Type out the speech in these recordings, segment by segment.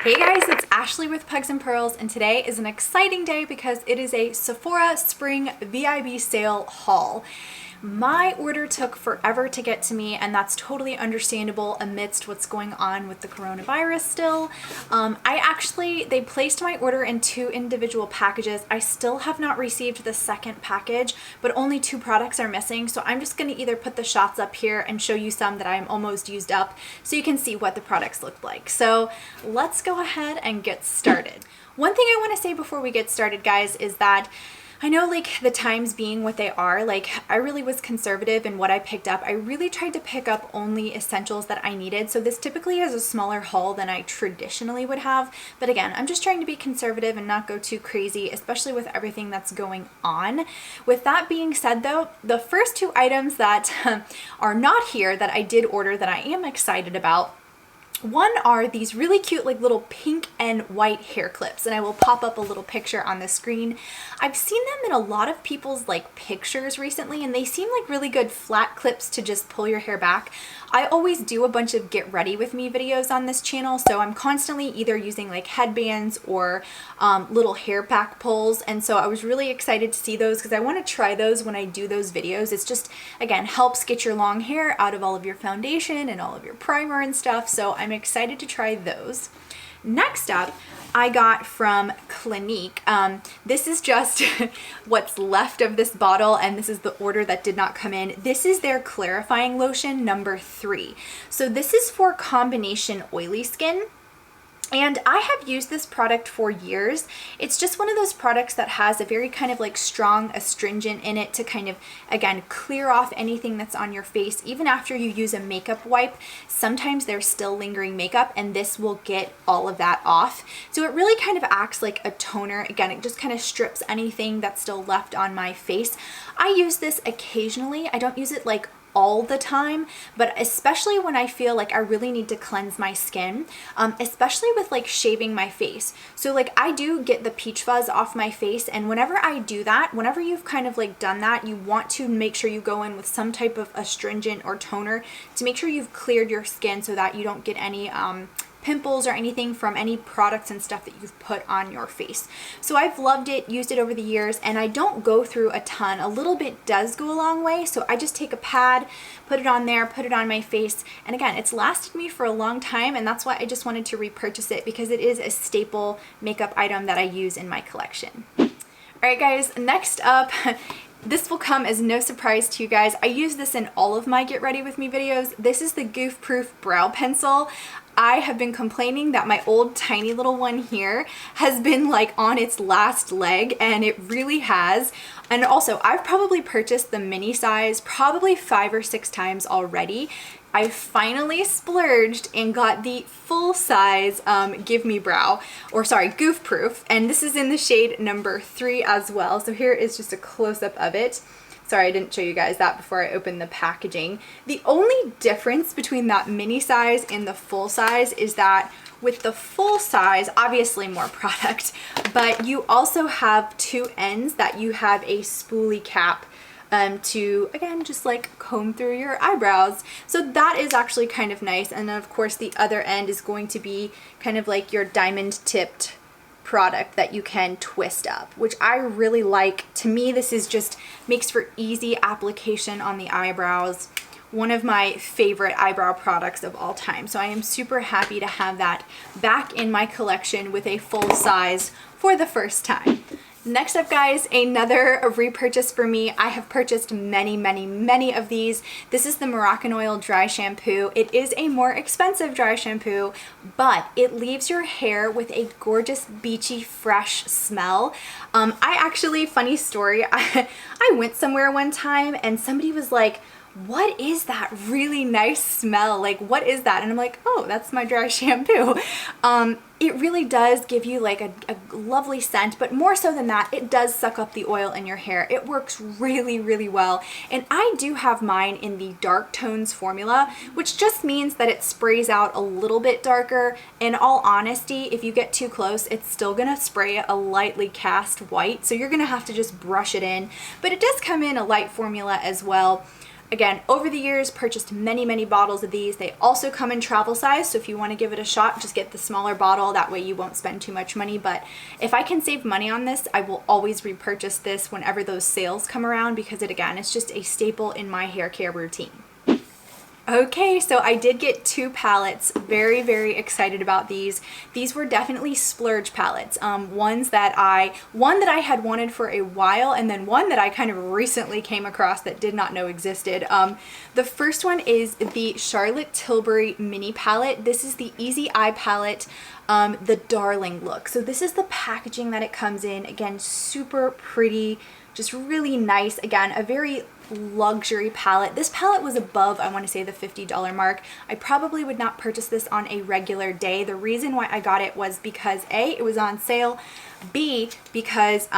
Hey guys, it's Ashley with Pugs and Pearls, and today is an exciting day because it is a Sephora Spring VIB Sale haul. My order took forever to get to me, and that's totally understandable amidst what's going on with the coronavirus still. They placed my order in 2 individual packages. I still have not received the second package, but only 2 products are missing. So I'm just going to either put the shots up here and show you some that I'm almost used up so you can see what the products look like. So let's go ahead and get started. One thing I want to say before we get started, guys, is that I know the times being what they are, I really was conservative in what I picked up. I really tried to pick up only essentials that I needed. So this typically is a smaller haul than I traditionally would have. But again, I'm just trying to be conservative and not go too crazy, especially with everything that's going on. With that being said though, the first 2 items that are not here that I did order that I am excited about, one are these really cute little pink and white hair clips, and I will pop up a little picture on the screen. I've seen them in a lot of people's pictures recently, and they seem like really good flat clips to just pull your hair back. I always do a bunch of get ready with me videos on this channel, so I'm constantly either using headbands or little hair back pulls, and so I was really excited to see those because I want to try those when I do those videos. It's just, again, helps get your long hair out of all of your foundation and all of your primer and stuff, so I'm excited to try those. Next up, I got from Clinique. This is just what's left of this bottle, and this is the order that did not come in. This is their clarifying lotion number 3. So this is for combination oily skin. And I have used this product for years. It's just one of those products that has a very kind of strong astringent in it to kind of, again, clear off anything that's on your face. Even after you use a makeup wipe, sometimes there's still lingering makeup, and this will get all of that off. So it really kind of acts like a toner. Again, it just kind of strips anything that's still left on my face. I use this occasionally. I don't use it all the time, but especially when I feel like I really need to cleanse my skin, especially with shaving my face. So I do get the peach fuzz off my face, and whenever I do that, whenever you've kind of done that, you want to make sure you go in with some type of astringent or toner to make sure you've cleared your skin so that you don't get any pimples or anything from any products and stuff that you've put on your face. So I've loved it, used it over the years, and I don't go through a ton. A little bit does go a long way, so I just take a pad, put it on there, put it on my face, and again, it's lasted me for a long time, and that's why I just wanted to repurchase it because it is a staple makeup item that I use in my collection. Alright guys, next up, this will come as no surprise to you guys. I use this in all of my Get Ready With Me videos. This is the Goof Proof Brow Pencil. I have been complaining that my old tiny little one here has been on its last leg, and it really has. And also, I've probably purchased the mini size probably 5 or 6 times already. I finally splurged and got the full size Give Me Brow, or sorry, Goof Proof, and this is in the shade number 3 as well. So here is just a close-up of it. Sorry, I didn't show you guys that before I opened the packaging. The only difference between that mini size and the full size is that with the full size, obviously more product, but you also have 2 ends that you have a spoolie cap to, again, just comb through your eyebrows. So that is actually kind of nice. And then of course the other end is going to be kind of your diamond tipped product that you can twist up, which I really like. To me, this is just makes for easy application on the eyebrows. One of my favorite eyebrow products of all time. So I am super happy to have that back in my collection with a full size for the first time. Next up, guys, another repurchase for me. I have purchased many of these. This is the Moroccan Oil Dry Shampoo. It is a more expensive dry shampoo, but it leaves your hair with a gorgeous, beachy, fresh smell. I actually, funny story, I went somewhere one time and somebody was like, what is that really nice smell? What is that? And I'm like, oh, that's my dry shampoo. It really does give you a lovely scent, but more so than that, it does suck up the oil in your hair. It works really well. And I do have mine in the dark tones formula, which just means that it sprays out a little bit darker. In all honesty, if you get too close, it's still gonna spray a lightly cast white. So you're gonna have to just brush it in, but it does come in a light formula as well. Again, over the years, purchased many, many bottles of these. They also come in travel size, so if you want to give it a shot, just get the smaller bottle. That way you won't spend too much money. But if I can save money on this, I will always repurchase this whenever those sales come around, because again, it's just a staple in my hair care routine. Okay, so I did get 2 palettes. Very, very excited about these. These were definitely splurge palettes. One that I had wanted for a while, and then one that I kind of recently came across that did not know existed. The first one is the Charlotte Tilbury mini palette. This is the Easy Eye palette, the Darling look. So this is the packaging that it comes in. Again, super pretty, just really nice. Again, a very luxury palette. This palette was above, I want to say, the $50 mark. I probably would not purchase this on a regular day. The reason why I got it was because A, it was on sale, B, because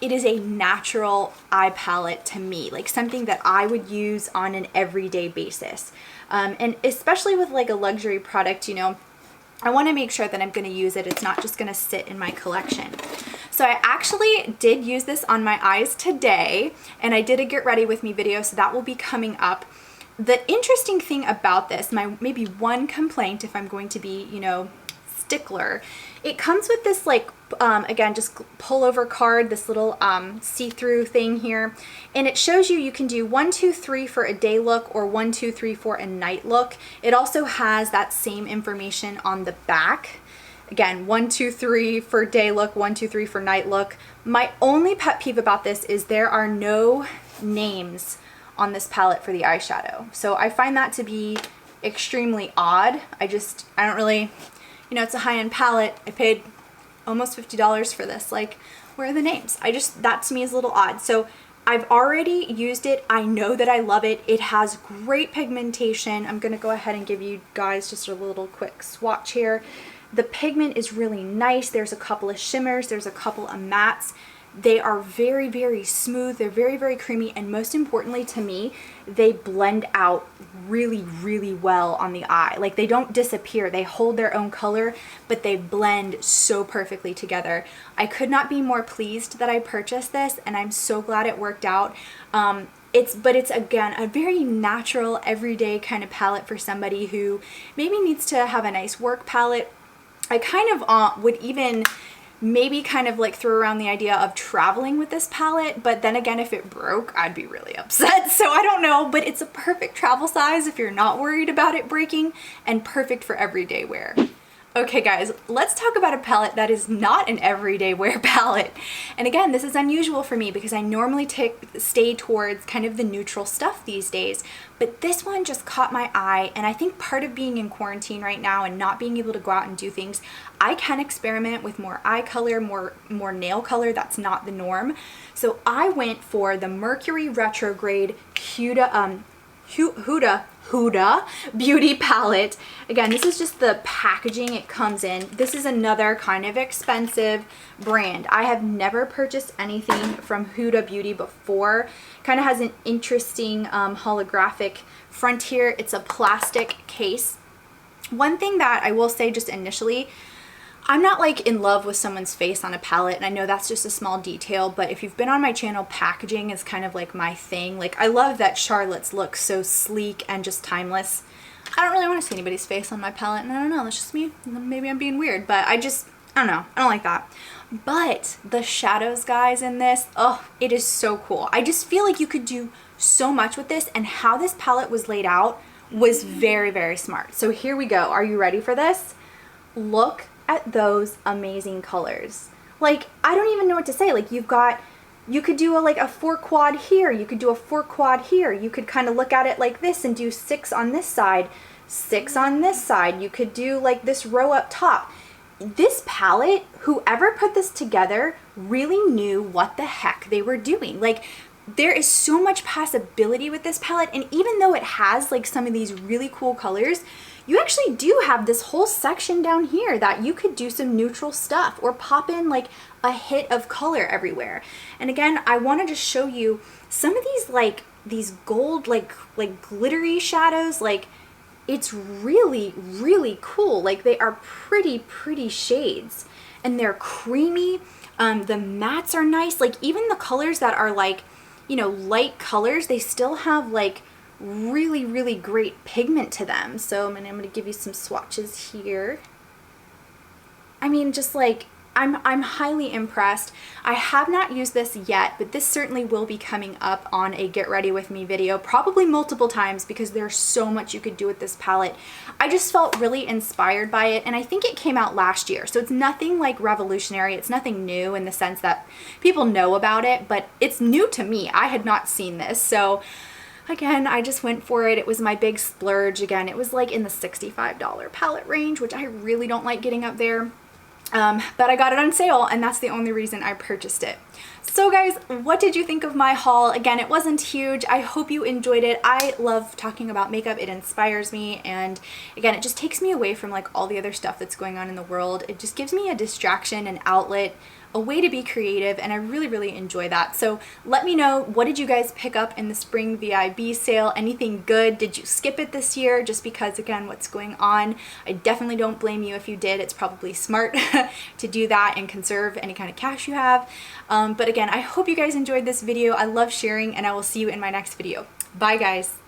it is a natural eye palette to me, like something that I would use on an everyday basis. And especially with like a luxury product, you know, I want to make sure that I'm going to use it. It's not just going to sit in my collection. So I actually did use this on my eyes today, and I did a get ready with me video, so that will be coming up. The interesting thing about this, my maybe one complaint, if I'm going to be, you know, stickler, it comes with this like, again, just pullover card, this little see-through thing here, and it shows you can do 1, 2, 3 for a day look, or 1, 2, 3 for a night look. It also has that same information on the back. Again, 1, 2, 3 for day look, 1, 2, 3 for night look. My only pet peeve about this is there are no names on this palette for the eyeshadow. So I find that to be extremely odd. I don't really, you know, it's a high-end palette. I paid almost $50 for this. Like, where are the names? That to me is a little odd. So I've already used it. I know that I love it. It has great pigmentation. I'm gonna go ahead and give you guys just a little quick swatch here. The pigment is really nice. There's a couple of shimmers, there's a couple of mattes. They are very, very smooth. They're very, very creamy. And most importantly to me, they blend out really, really well on the eye. Like, they don't disappear. They hold their own color, but they blend so perfectly together. I could not be more pleased that I purchased this, and I'm so glad it worked out. But it's again a very natural, everyday kind of palette for somebody who maybe needs to have a nice work palette. I kind of would even maybe kind of like throw around the idea of traveling with this palette, but then again, if it broke, I'd be really upset. So I don't know, but it's a perfect travel size if you're not worried about it breaking, and perfect for everyday wear. Okay guys, let's talk about a palette that is not an everyday wear palette. And again, this is unusual for me because I normally stay towards kind of the neutral stuff these days, but this one just caught my eye. And I think part of being in quarantine right now and not being able to go out and do things, I can experiment with more eye color, more nail color. That's not the norm. So I went for the Mercury Retrograde Huda Beauty Palette. Again, this is just the packaging it comes in. This is another kind of expensive brand. I have never purchased anything from Huda Beauty before. Kind of has an interesting holographic front here. It's a plastic case. One thing that I will say just initially, I'm not like in love with someone's face on a palette, and I know that's just a small detail, but if you've been on my channel, packaging is kind of like my thing. Like, I love that Charlotte's look so sleek and just timeless. I don't really want to see anybody's face on my palette, and I don't know, that's just me. Maybe I'm being weird, but I don't know, I don't like that. But the shadows, guys, in this, oh, it is so cool. I just feel like you could do so much with this, and how this palette was laid out was very, very smart. So here we go. Are you ready for this? Look at those amazing colors. Like, I don't even know what to say. Like, you could do a 4 quad here, you could do a 4 quad here, you could kind of look at it like this and do 6 on this side, 6 on this side, you could do like this row up top. This palette, whoever put this together really knew what the heck they were doing. Like, there is so much possibility with this palette, and even though it has like some of these really cool colors, you actually do have this whole section down here that you could do some neutral stuff or pop in like a hit of color everywhere. And again, I wanted to show you some of these gold like glittery shadows. Like, it's really, really cool. Like, they are pretty shades, and they're creamy. The mattes are nice. Like, even the colors that are like you know, light colors, they still have like really, really great pigment to them. So I'm gonna give you some swatches here. I mean, just like, I'm highly impressed. I have not used this yet, but this certainly will be coming up on a get ready with me video, probably multiple times, because there's so much you could do with this palette. I just felt really inspired by it, and I think it came out last year, so it's nothing like revolutionary. It's nothing new in the sense that people know about it, but it's new to me. I had not seen this, so again, I just went for it. It was my big splurge. Again, it was like in the $65 palette range, which I really don't like getting up there. But I got it on sale, and that's the only reason I purchased it. So guys, what did you think of my haul? Again, it wasn't huge. I hope you enjoyed it. I love talking about makeup. It inspires me, and again, it just takes me away from like all the other stuff that's going on in the world. It just gives me a distraction, an outlet, a way to be creative, and I really, really enjoy that. So let me know, what did you guys pick up in the spring VIB sale? Anything good? Did you skip it this year just because, again, what's going on? I definitely don't blame you if you did. It's probably smart to do that and conserve any kind of cash you have. But again, I hope you guys enjoyed this video. I love sharing, and I will see you in my next video. Bye guys.